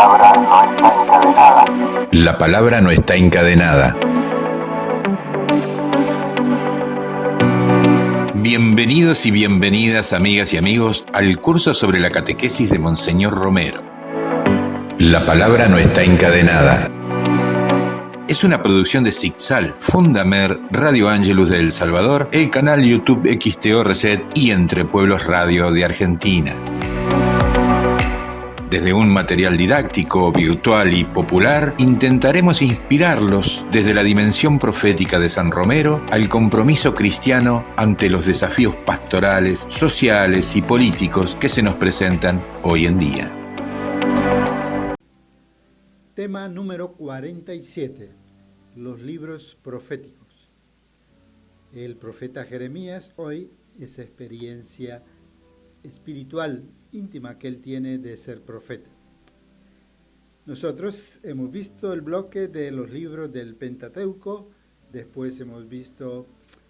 palabra no está encadenada. La palabra no está encadenada. Bienvenidos y bienvenidas, amigas y amigos, al curso sobre la catequesis de Monseñor Romero. La palabra no está encadenada. Es una producción de Zigzal, Fundamer, Radio Ángelus de El Salvador, el canal YouTube XTO Reset y Entre Pueblos Radio de Argentina. Desde un material didáctico, virtual y popular, intentaremos inspirarlos desde la dimensión profética de San Romero al compromiso cristiano ante los desafíos pastorales, sociales y políticos que se nos presentan hoy en día. Tema número 47. Los libros proféticos. El profeta Jeremías hoy, esa experiencia espiritual íntima que él tiene de ser profeta. Nosotros hemos visto el bloque de los libros del Pentateuco, después hemos visto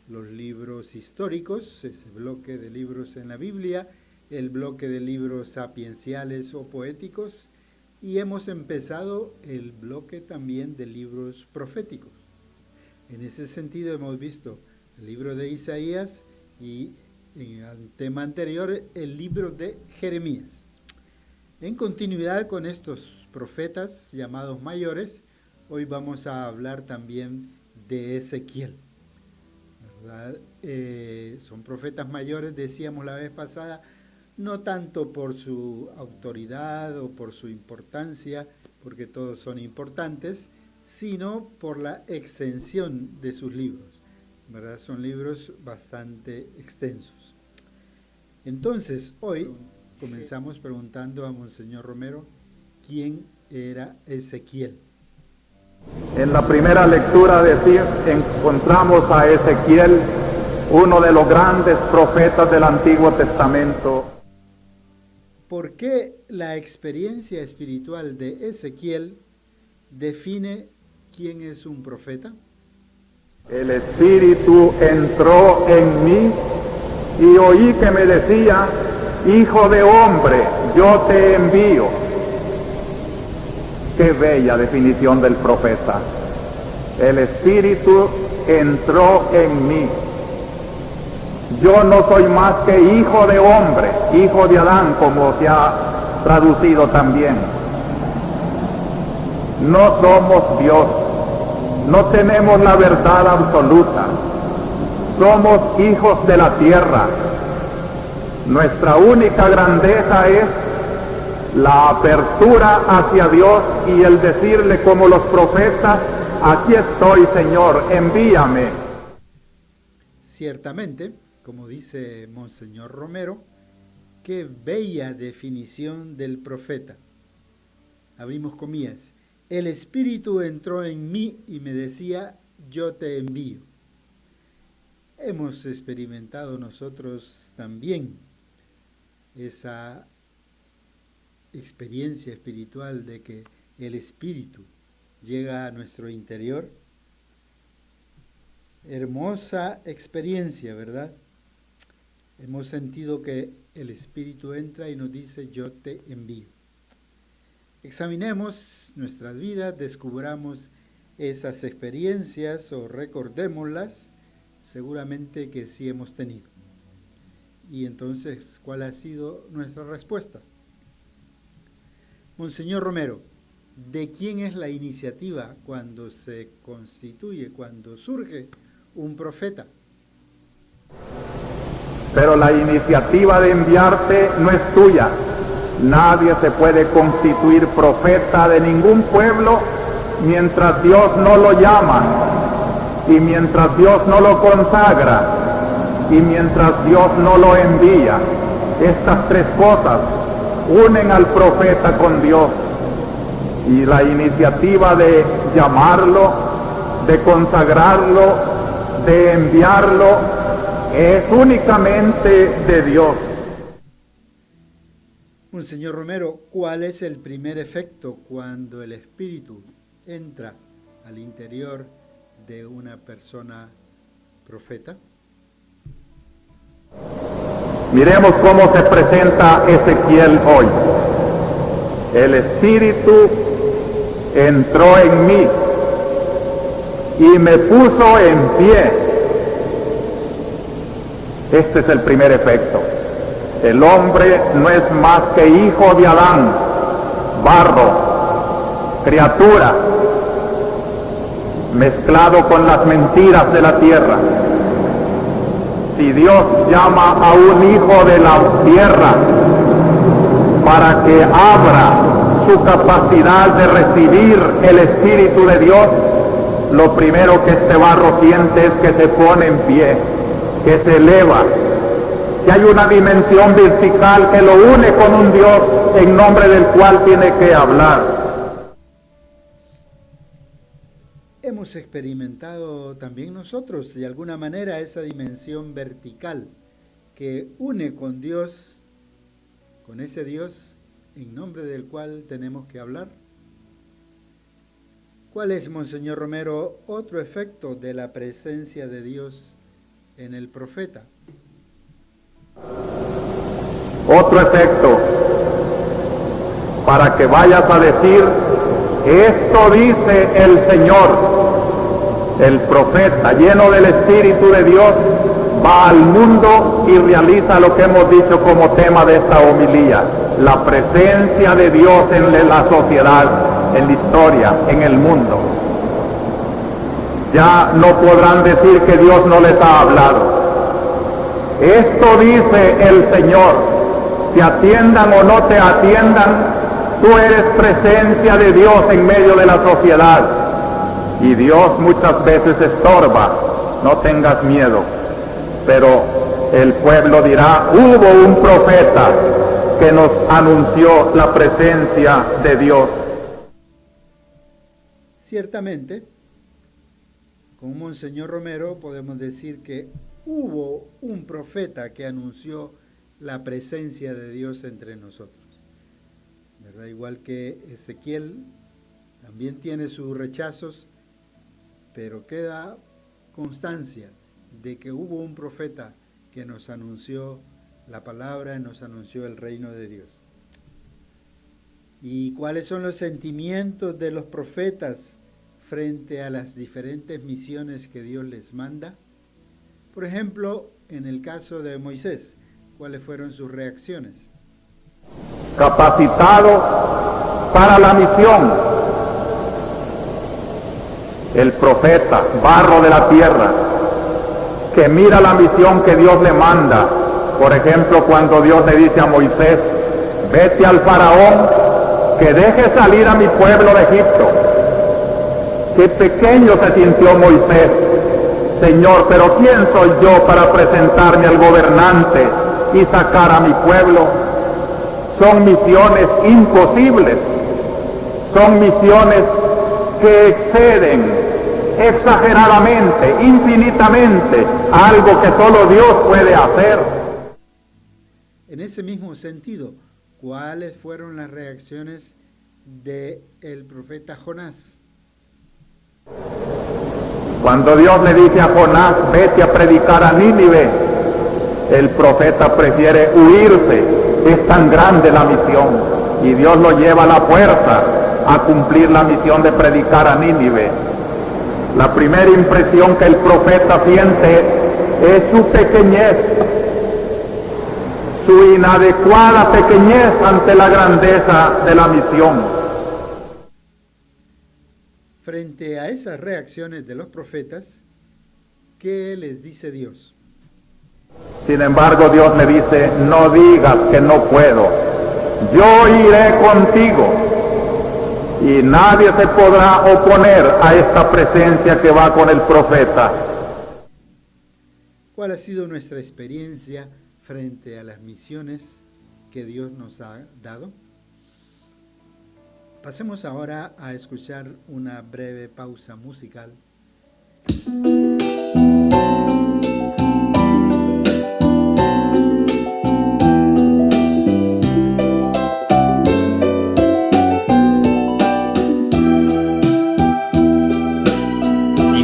los libros históricos, ese bloque de libros en la Biblia, el bloque de libros sapienciales o poéticos, y hemos empezado el bloque también de libros proféticos. En ese sentido hemos visto el libro de Isaías y en el tema anterior el libro de Jeremías. En continuidad con estos profetas llamados mayores, hoy vamos a hablar también de Ezequiel, ¿verdad? Son profetas mayores, decíamos la vez pasada, no tanto por su autoridad o por su importancia, porque todos son importantes, sino por la extensión de sus libros, ¿verdad? Son libros bastante extensos. Entonces, hoy comenzamos preguntando a Monseñor Romero, ¿quién era Ezequiel? En la primera lectura encontramos a Ezequiel, uno de los grandes profetas del Antiguo Testamento. ¿Por qué la experiencia espiritual de Ezequiel define quién es un profeta? El Espíritu entró en mí y oí que me decía: Hijo de hombre, yo te envío. Qué bella definición del profeta. El Espíritu entró en mí. Yo no soy más que hijo de hombre, hijo de Adán, como se ha traducido también. No somos Dios, no tenemos la verdad absoluta. Somos hijos de la tierra. Nuestra única grandeza es la apertura hacia Dios y el decirle como los profetas: aquí estoy, Señor, envíame. Ciertamente, como dice Monseñor Romero, qué bella definición del profeta. Abrimos comillas. El Espíritu entró en mí y me decía: yo te envío. Hemos experimentado nosotros también esa experiencia espiritual de que el Espíritu llega a nuestro interior. Hermosa experiencia, ¿verdad? Hemos sentido que el Espíritu entra y nos dice: yo te envío. Examinemos nuestras vidas, descubramos esas experiencias o recordémoslas, seguramente que sí hemos tenido. Y entonces, ¿cuál ha sido nuestra respuesta? Monseñor Romero, ¿de quién es la iniciativa cuando se constituye, cuando surge un profeta? Pero la iniciativa de enviarte no es tuya. Nadie se puede constituir profeta de ningún pueblo mientras Dios no lo llama, y mientras Dios no lo consagra, y mientras Dios no lo envía. Estas tres cosas unen al profeta con Dios. Y la iniciativa de llamarlo, de consagrarlo, de enviarlo, es únicamente de Dios. Monseñor Romero, ¿cuál es el primer efecto cuando el Espíritu entra al interior de una persona profeta? Miremos cómo se presenta Ezequiel hoy. el Espíritu entró en mí y me puso en pie. Este es el primer efecto. El hombre no es más que hijo de Adán, barro, criatura, mezclado con las mentiras de la tierra. Si Dios llama a un hijo de la tierra para que abra su capacidad de recibir el Espíritu de Dios, lo primero que este barro siente es que se pone en pie, que se eleva, que hay una dimensión vertical que lo une con un Dios en nombre del cual tiene que hablar. Hemos experimentado también nosotros de alguna manera esa dimensión vertical que une con Dios, con ese Dios en nombre del cual tenemos que hablar. ¿Cuál es, Monseñor Romero, otro efecto de la presencia de Dios en el profeta? Otro efecto, para que vayas a decir, esto dice el Señor. El profeta, lleno del Espíritu de Dios, va al mundo y realiza lo que hemos dicho como tema de esta homilía, la presencia de Dios en la sociedad, en la historia, en el mundo. Ya no podrán decir que Dios no les ha hablado. Esto dice el Señor, te atiendan o no te atiendan, tú eres presencia de Dios en medio de la sociedad. Y Dios muchas veces estorba, no tengas miedo. Pero el pueblo dirá, hubo un profeta que nos anunció la presencia de Dios. Ciertamente, con Monseñor Romero podemos decir que hubo un profeta que anunció la presencia de Dios entre nosotros, ¿verdad? Igual que Ezequiel también tiene sus rechazos, pero queda constancia de que hubo un profeta que nos anunció la palabra, nos anunció el reino de Dios. ¿Y cuáles son los sentimientos de los profetas frente a las diferentes misiones que Dios les manda? Por ejemplo, en el caso de Moisés, ¿cuáles fueron sus reacciones? Capacitado para la misión. El profeta, barro de la tierra, que mira la misión que Dios le manda. Por ejemplo, cuando Dios le dice a Moisés, vete al faraón, que deje salir a mi pueblo de Egipto. Qué pequeño se sintió Moisés. Señor, pero ¿quién soy yo para presentarme al gobernante y sacar a mi pueblo? Son misiones imposibles, son misiones que exceden exageradamente, infinitamente, algo que solo Dios puede hacer. En ese mismo sentido, ¿cuáles fueron las reacciones del profeta Jonás? Cuando Dios le dice a Jonás, vete a predicar a Nínive, el profeta prefiere huirse, es tan grande la misión, y Dios lo lleva a la fuerza a cumplir la misión de predicar a Nínive. La primera impresión que el profeta siente es su pequeñez, su inadecuada pequeñez ante la grandeza de la misión. Frente a esas reacciones de los profetas, ¿qué les dice Dios? Sin embargo, Dios le dice, no digas que no puedo, yo iré contigo. Y nadie se podrá oponer a esta presencia que va con el profeta. ¿Cuál ha sido nuestra experiencia frente a las misiones que Dios nos ha dado? Pasemos ahora a escuchar una breve pausa musical.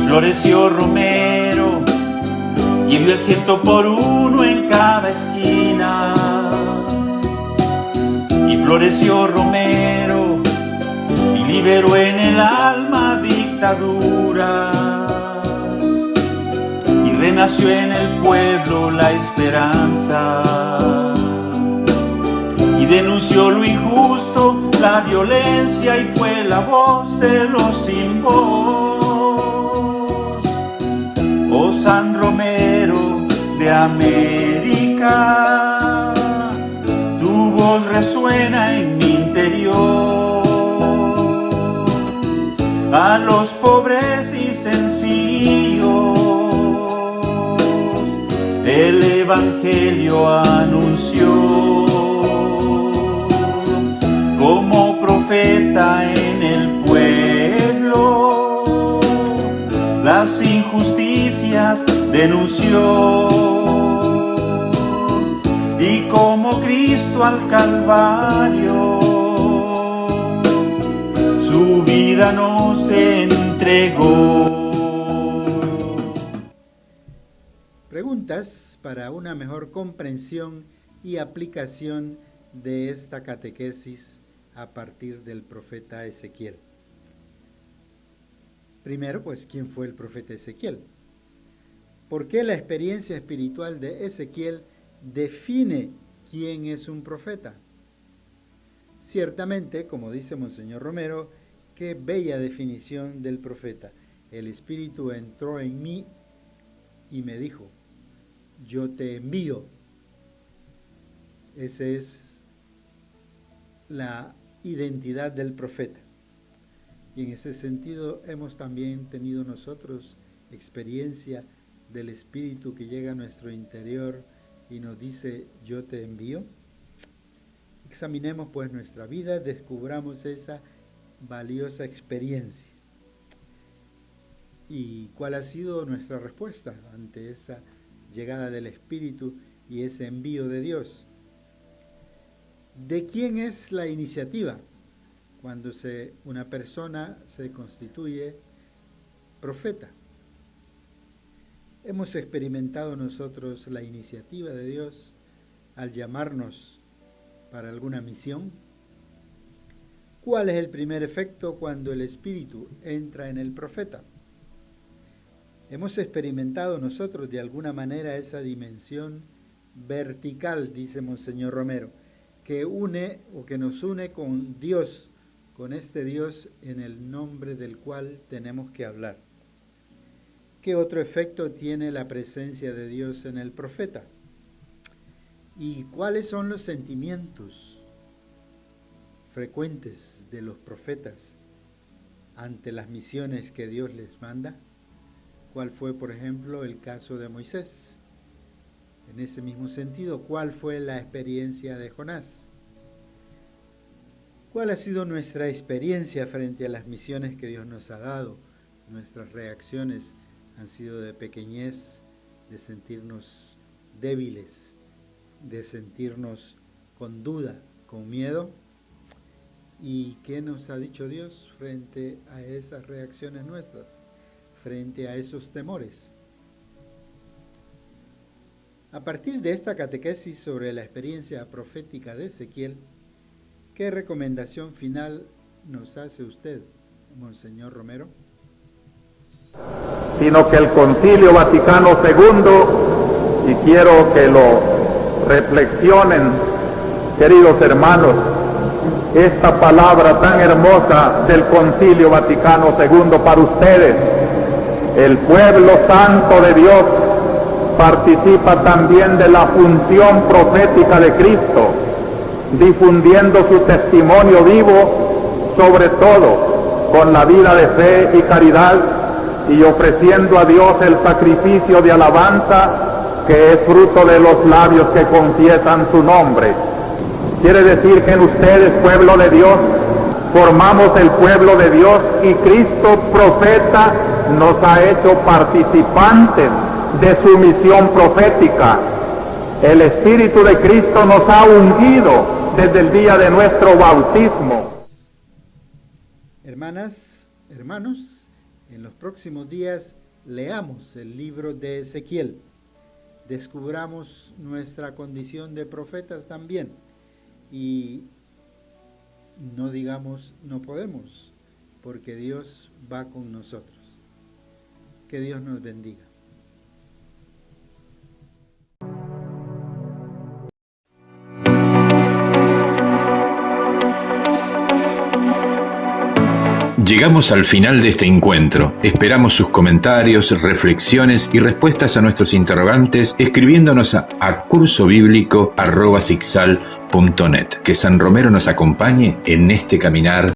Floreció Romero y dio el 100 por 1 en cada esquina. Y floreció Romero liberó en el alma dictaduras y renació en el pueblo la esperanza. Y denunció lo injusto, la violencia, y fue la voz de los sin voz. Oh San Romero de América, tu voz resuena en mi interior. A los pobres y sencillos el Evangelio anunció. Como profeta en el pueblo, las injusticias denunció. Y como Cristo al Calvario, su vida nos entregó. Preguntas para una mejor comprensión y aplicación de esta catequesis a partir del profeta Ezequiel. Primero, pues, ¿quién fue el profeta Ezequiel? ¿Por qué la experiencia espiritual de Ezequiel define quién es un profeta? Ciertamente, como dice Monseñor Romero, qué bella definición del profeta. El Espíritu entró en mí y me dijo, yo te envío. Esa es la identidad del profeta. Y en ese sentido hemos también tenido nosotros experiencia del Espíritu que llega a nuestro interior y nos dice, yo te envío. Examinemos pues nuestra vida, descubramos esa valiosa experiencia. ¿Y cuál ha sido nuestra respuesta ante esa llegada del Espíritu y ese envío de Dios? ¿De quién es la iniciativa cuando una persona se constituye profeta? ¿Hemos experimentado nosotros la iniciativa de Dios al llamarnos para alguna misión? ¿Cuál es el primer efecto cuando el Espíritu entra en el profeta? ¿Hemos experimentado nosotros de alguna manera esa dimensión vertical, dice Monseñor Romero, que une o que nos une con Dios, con este Dios en el nombre del cual tenemos que hablar? ¿Qué otro efecto tiene la presencia de Dios en el profeta? ¿Y cuáles son los sentimientos frecuentes de los profetas ante las misiones que Dios les manda? ¿Cuál fue, por ejemplo, el caso de Moisés? En ese mismo sentido, ¿cuál fue la experiencia de Jonás? ¿Cuál ha sido nuestra experiencia frente a las misiones que Dios nos ha dado? Nuestras reacciones han sido de pequeñez, de sentirnos débiles, de sentirnos con duda, con miedo. ¿Y qué nos ha dicho Dios frente a esas reacciones nuestras, frente a esos temores? A partir de esta catequesis sobre la experiencia profética de Ezequiel, ¿qué recomendación final nos hace usted, Monseñor Romero? Sino que el Concilio Vaticano II, y quiero que lo reflexionen, queridos hermanos, esta palabra tan hermosa del Concilio Vaticano II para ustedes: el pueblo santo de Dios participa también de la función profética de Cristo, difundiendo su testimonio vivo, sobre todo con la vida de fe y caridad, y ofreciendo a Dios el sacrificio de alabanza que es fruto de los labios que confiesan su nombre. Quiere decir que en ustedes, pueblo de Dios, formamos el pueblo de Dios, y Cristo, profeta, nos ha hecho participantes de su misión profética. El Espíritu de Cristo nos ha ungido desde el día de nuestro bautismo. Hermanas, hermanos, en los próximos días leamos el libro de Ezequiel. Descubramos nuestra condición de profetas también. Y no digamos no podemos, porque Dios va con nosotros. Que Dios nos bendiga. Llegamos al final de este encuentro. Esperamos sus comentarios, reflexiones y respuestas a nuestros interrogantes escribiéndonos a cursobiblico@sicsal.net. Que San Romero nos acompañe en este caminar